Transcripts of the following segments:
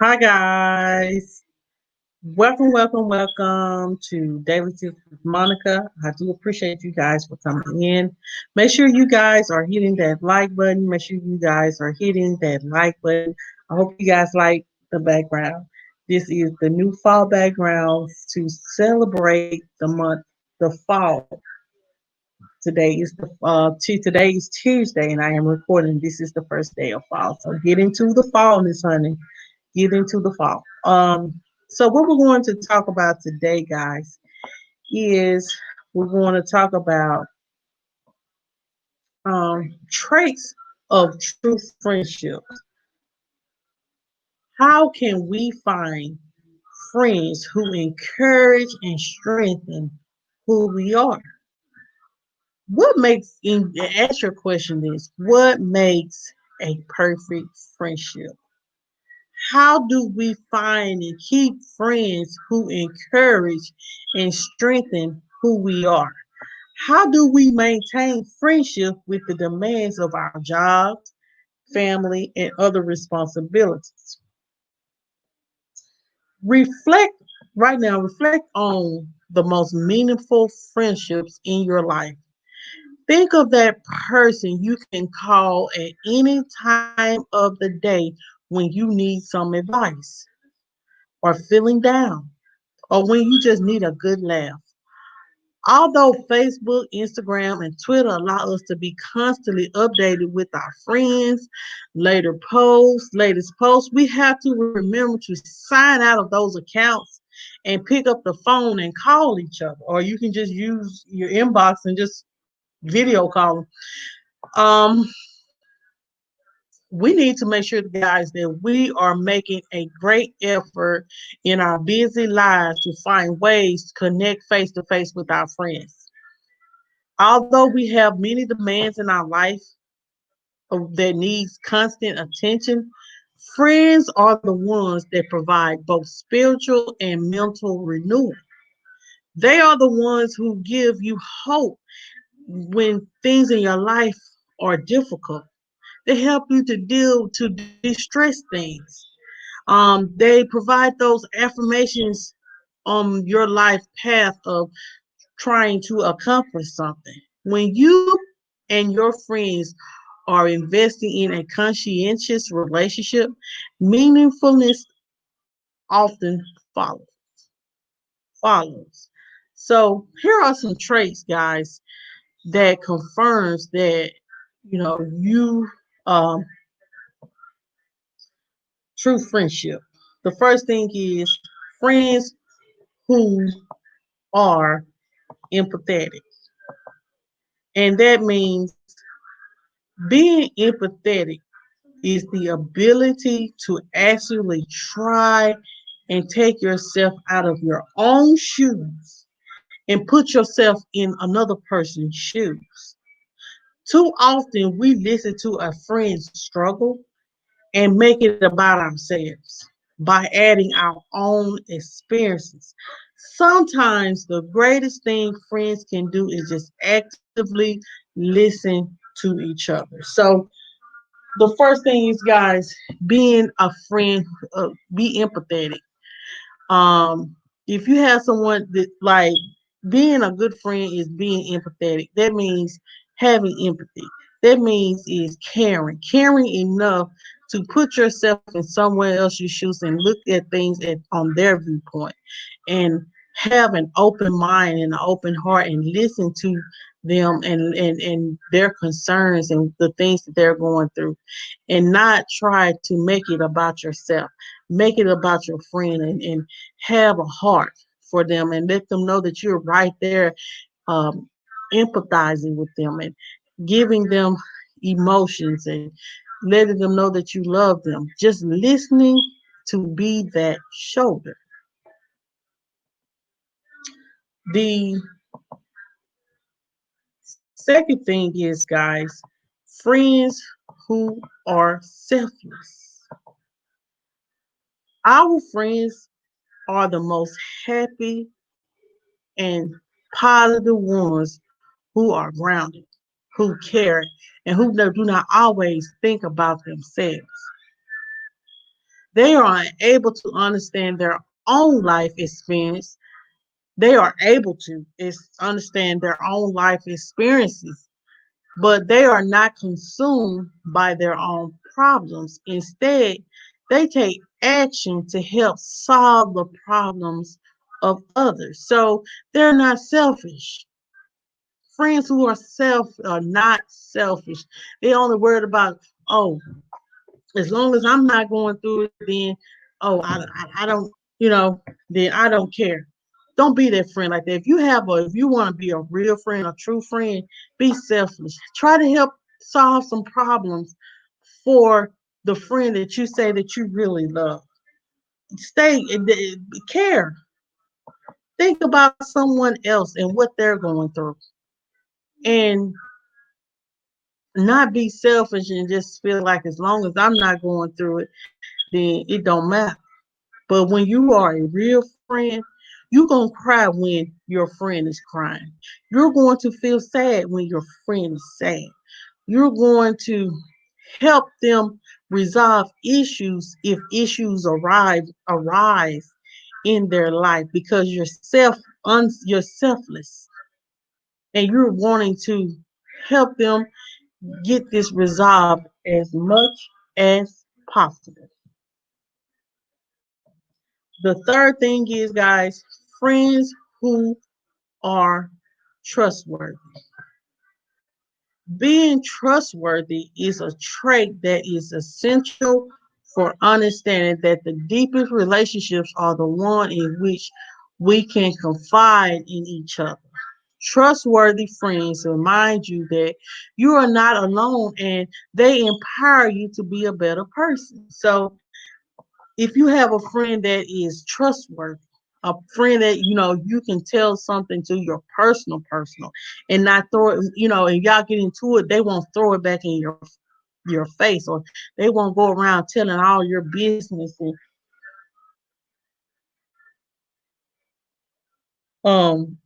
Hi guys. Welcome to Daily Tips with Monica. I do appreciate you guys for coming in. Make sure you guys are hitting that like button. Make sure you guys are hitting that like button. I hope you guys like the background. This is the new fall background to celebrate the month, the fall. Today is Tuesday, and I am recording. This is the first day of fall. So get into the fallness, honey. Get into the fall. So what we're going to talk about today, guys, is we're going to talk about traits of true friendship. How can we find friends who encourage and strengthen who we are? What makes, ask your question is, what makes a perfect friendship? How do we find and keep friends who encourage and strengthen who we are? How do we maintain friendship with the demands of our jobs, family, and other responsibilities? Reflect reflect on the most meaningful friendships in your life. Think of that person you can call at any time of the day when you need some advice or feeling down or when you just need a good laugh. Although Facebook, Instagram, and Twitter allow us to be constantly updated with our friends, latest posts, we have to remember to sign out of those accounts and pick up the phone and call each other. Or you can just use your inbox and just video call them. Um, we need to make sure, guys, that we are making a great effort in our busy lives to find ways to connect face to face with our friends. Although we have many demands in our life that needs constant attention, friends are the ones that provide both spiritual and mental renewal. They are the ones who give you hope when things in your life are difficult. They help you to distress things. They provide those affirmations on your life path of trying to accomplish something. When you and your friends are investing in a conscientious relationship, meaningfulness often follows. So here are some traits, guys, that confirms that you um, true friendship. The first thing is friends who are empathetic, and that means being empathetic is the ability to actually try and take yourself out of your own shoes and put yourself in another person's shoes. Too often we listen to a friend's struggle and make it about ourselves by adding our own experiences. Sometimes the greatest thing friends can do is just actively listen to each other. So the first thing is, guys, being a friend, be empathetic. If you have someone that, like, being a good friend is being empathetic. That means having empathy. That means is caring enough to put yourself in someone else's shoes and look at things on their viewpoint, and have an open mind and an open heart and listen to them and their concerns and the things that they're going through, and not try to make it about yourself. Make it about your friend, and have a heart for them and let them know that you're right there, um, empathizing with them and giving them emotions and letting them know that you love them. Just listening to be that shoulder. The second thing is, guys, friends who are selfless. Our friends are the most happy and positive ones who are grounded, who care, and who do not always think about themselves. They are able to understand their own life experience. They are able to understand their own life experiences, but they are not consumed by their own problems. Instead, they take action to help solve the problems of others. So they're not selfish. Friends who are not selfish. They only worried about, oh, as long as I'm not going through it, then oh, I don't, you know, then I don't care. Don't be that friend like that. If you want to be a real friend, a true friend, be selfless. Try to help solve some problems for the friend that you say that you really love. Stay, care. Think about someone else and what they're going through, and not be selfish and just feel like as long as I'm not going through it, then it don't matter. But when you are a real friend, you're going to cry when your friend is crying. You're going to feel sad when your friend is sad. You're going to help them resolve issues if issues arise in their life because you're selfless and you're wanting to help them get this resolved as much as possible. The third thing is, guys, friends who are trustworthy. Being trustworthy is a trait that is essential for understanding that the deepest relationships are the one in which we can confide in each other. Trustworthy friends remind you that you are not alone and they empower you to be a better person. So if you have a friend that is trustworthy, a friend that you can tell something to your personal, and not throw it, and y'all get into it, they won't throw it back in your face, or they won't go around telling all your business and um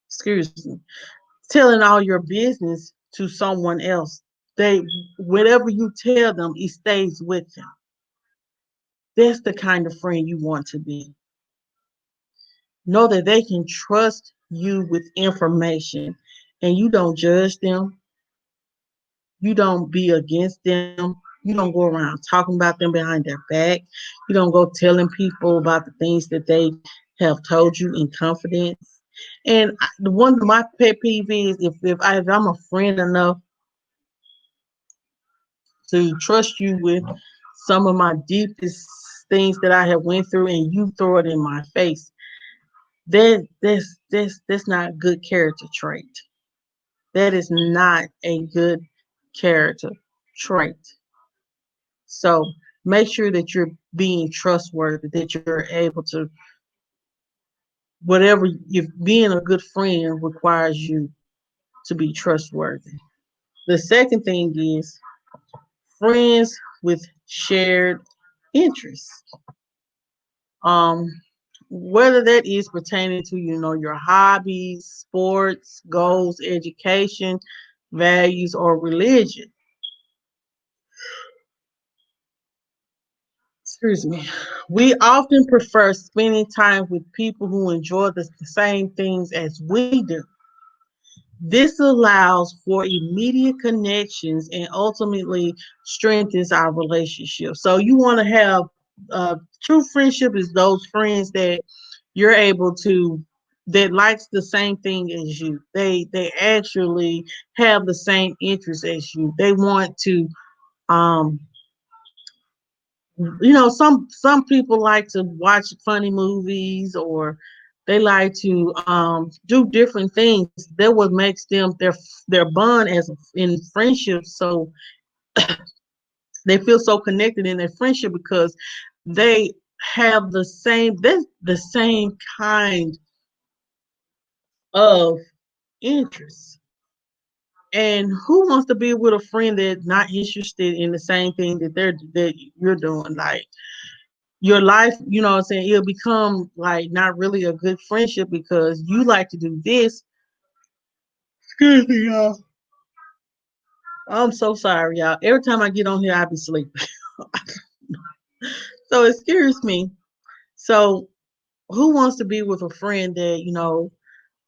excuse me, telling all your business to someone else. They Whatever you tell them, it stays with them. That's the kind of friend you want to be. Know that they can trust you with information and you don't judge them. You don't be against them. You don't go around talking about them behind their back. You don't go telling people about the things that they have told you in confidence. And one of my pet peeves is if I'm a friend enough to trust you with some of my deepest things that I have went through and you throw it in my face, that's not a good character trait. That is not a good character trait. So make sure that you're being trustworthy, that you're able to, whatever, if being a good friend requires you to be trustworthy. The second thing is friends with shared interests. Um, Whether that is pertaining to, your hobbies, sports, goals, education, values, or religion. Excuse me. We often prefer spending time with people who enjoy the same things as we do. This allows for immediate connections and ultimately strengthens our relationship. So you want to have true friendship is those friends that you're able to that likes the same thing as you. They actually have the same interests as you. They want to um some people like to watch funny movies, or they like to do different things. That what makes them their bond as in friendship. So they feel so connected in their friendship because they have the same kind of interests. And who wants to be with a friend that's not interested in the same thing that you're doing? Like your life, you know what I'm saying, it'll become like not really a good friendship because you like to do this. Excuse me, y'all. I'm so sorry, y'all. Every time I get on here, I be sleeping. So it scares me. So who wants to be with a friend that,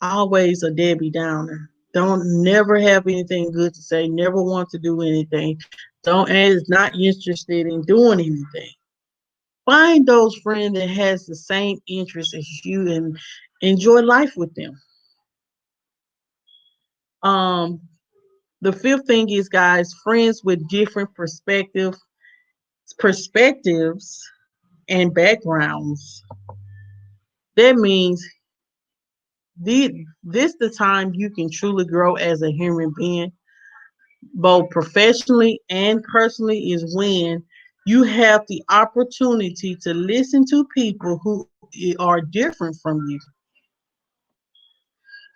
always a Debbie Downer? Don't never have anything good to say, never want to do anything. Don't and is not interested in doing anything. Find those friends that has the same interests as you and enjoy life with them. Um, the fifth thing is, guys, friends with different perspectives and backgrounds. That means this the time you can truly grow as a human being, both professionally and personally, is when you have the opportunity to listen to people who are different from you.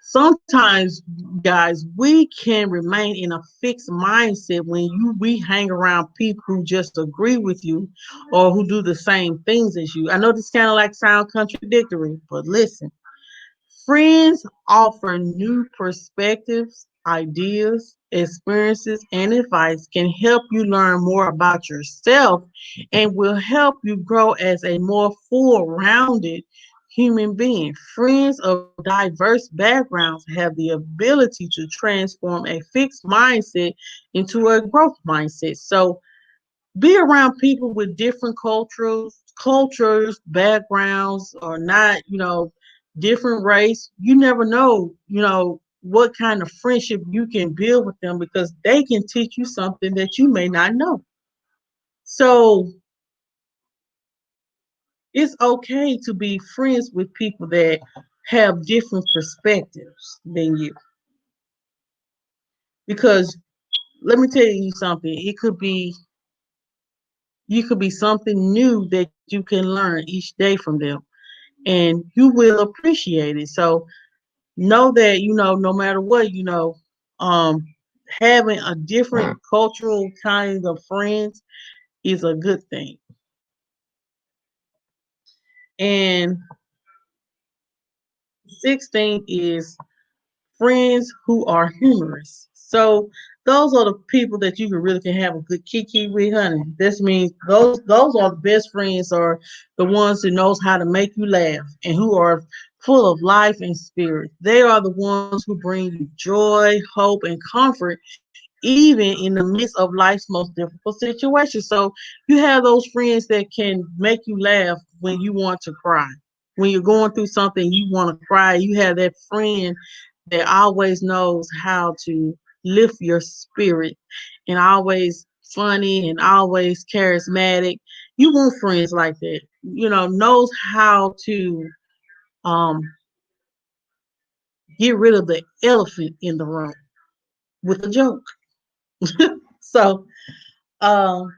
Sometimes, guys, we can remain in a fixed mindset when we hang around people who just agree with you or who do the same things as you. I know this kind of like sound contradictory, but listen. Friends offer new perspectives, ideas, experiences, and advice can help you learn more about yourself and will help you grow as a more full rounded human being. Friends of diverse backgrounds have the ability to transform a fixed mindset into a growth mindset. So be around people with different cultures, backgrounds, or not, different race. You never know, what kind of friendship you can build with them because they can teach you something that you may not know. So it's okay to be friends with people that have different perspectives than you. Because let me tell you something, you could be something new that you can learn each day from them and you will appreciate it. So know that, no matter what, um, having a different cultural kind of friends is a good thing. And 16 is friends who are humorous. So those are the people that you can really can have a good kiki with, honey. This means those are the best friends, are the ones who knows how to make you laugh and who are full of life and spirit. They are the ones who bring you joy, hope, and comfort even in the midst of life's most difficult situations. So you have those friends that can make you laugh when you want to cry. When you're going through something, you want to cry. You have that friend that always knows how to lift your spirit and always funny and always charismatic. You want friends like that. Knows how to um, get rid of the elephant in the room with a joke. So um,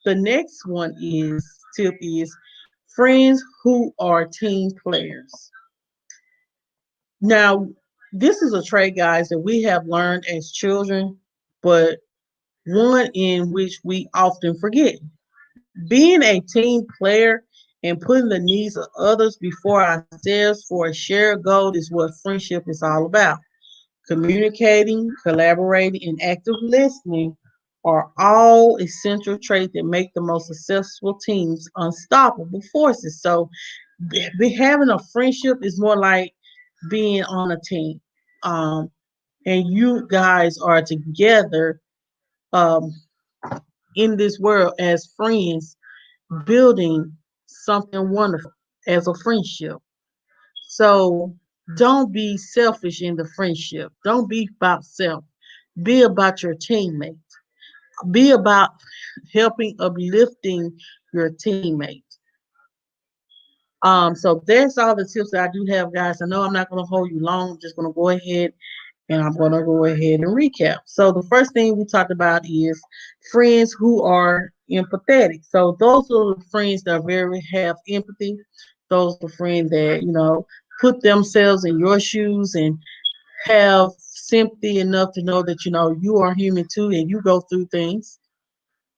the next one is tip is friends who are team players. Now, this is a trait, guys, that we have learned as children, but one in which we often forget. Being a team player and putting the needs of others before ourselves for a shared goal is what friendship is all about. Communicating, collaborating, and active listening are all essential traits that make the most successful teams unstoppable forces. So, having a friendship is more like being on a team. Um, and you guys are together um, in this world as friends, building something wonderful as a friendship. So don't be selfish in the friendship. Don't be about self. Be about your teammate. Be about helping uplifting your teammate. So that's all the tips that I do have, guys. I know I'm not going to hold you long. I'm just going to go ahead and I'm going to go ahead and recap. So the first thing we talked about is friends who are empathetic. So those are the friends that very have empathy. Those are the friends that put themselves in your shoes and have sympathy enough to know that you are human too and you go through things.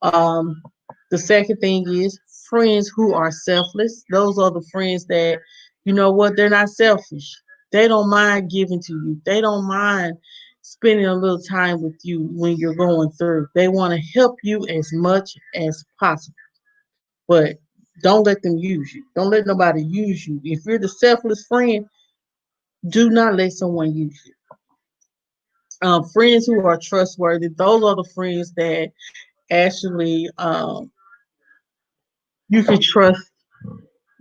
Um, the second thing is friends who are selfless. Those are the friends that, they're not selfish. They don't mind giving to you. They don't mind spending a little time with you when you're going through. They want to help you as much as possible. But Don't let them use you. Don't let nobody use you. If you're the selfless friend, do not let someone use you. Friends who are trustworthy, those are the friends that actually you can trust.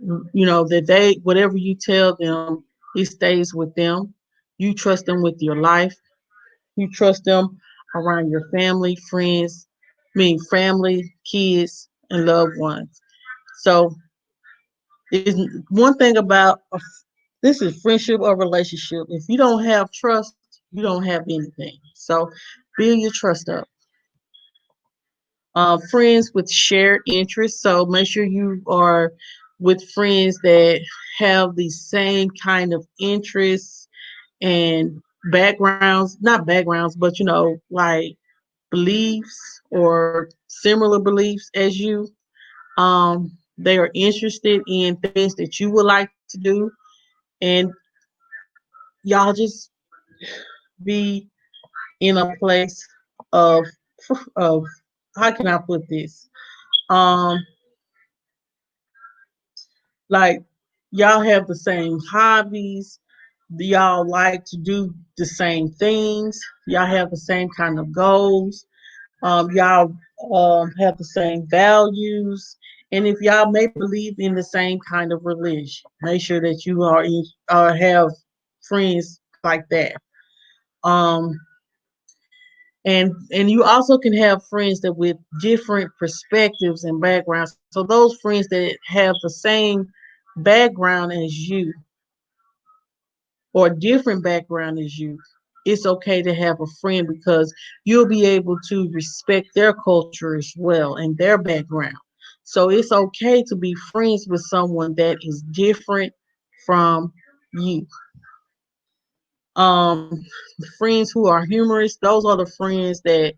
That they whatever you tell them, it stays with them. You trust them with your life. You trust them around your family, friends, family, kids, and loved ones. So, is one thing about this is friendship or relationship. If you don't have trust, you don't have anything. So, build your trust up. Friends with shared interests. So make sure you are with friends that have the same kind of interests and backgrounds, not backgrounds, but like beliefs or similar beliefs as you. They are interested in things that you would like to do, and y'all just be in a place of of how can I put this? Um, like y'all have the same hobbies, y'all like to do the same things, y'all have the same kind of goals, y'all have the same values, and if y'all may believe in the same kind of religion, make sure that you have friends like that. Um, and you also can have friends that with different perspectives and backgrounds. So those friends that have the same background as you or different background as you, it's okay to have a friend because you'll be able to respect their culture as well and their background. So it's okay to be friends with someone that is different from you. Um, Friends who are humorous, those are the friends that,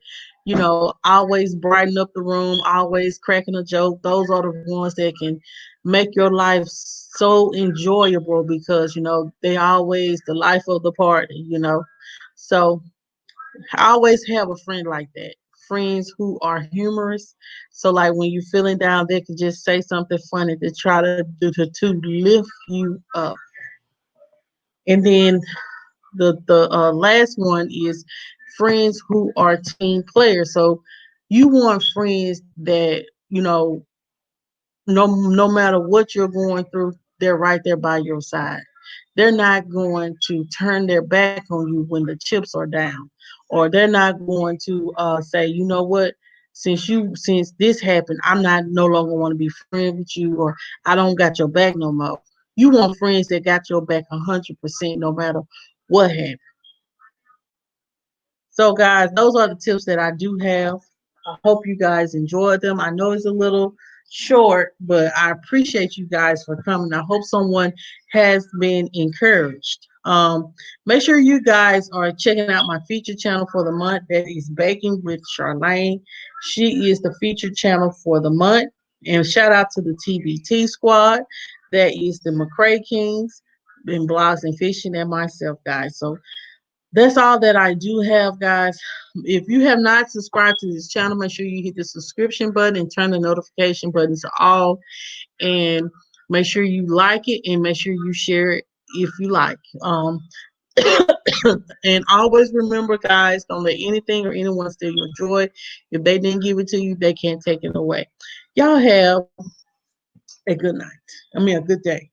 always brighten up the room, always cracking a joke. Those are the ones that can make your life so enjoyable because, they always the life of the party. So I always have a friend like that. Friends who are humorous. So like when you're feeling down, they can just say something funny to try to lift you up. And then the last one is friends who are team players. So you want friends that no matter what you're going through, they're right there by your side. They're not going to turn their back on you when the chips are down, or they're not going to say, you know what, since this happened, I'm not no longer want to be friends with you, or I don't got your back no more. You want friends that got your back 100% no matter what happened. So, guys, those are the tips that I do have. I hope you guys enjoyed them. I know it's a little short, but I appreciate you guys for coming. I hope someone has been encouraged. Make sure you guys are checking out my featured channel for the month. That is Baking with Charlayne. She is the featured channel for the month. And shout out to the TBT squad. That is the McRae Kingz, and Blogs and Fishing, and myself, guys. So that's all that I do have, guys. If you have not subscribed to this channel, make sure you hit the subscription button and turn the notification buttons all. And make sure you like it and make sure you share it if you like. And always remember, guys, don't let anything or anyone steal your joy. If they didn't give it to you, they can't take it away. Y'all have a good night. I mean, a good day.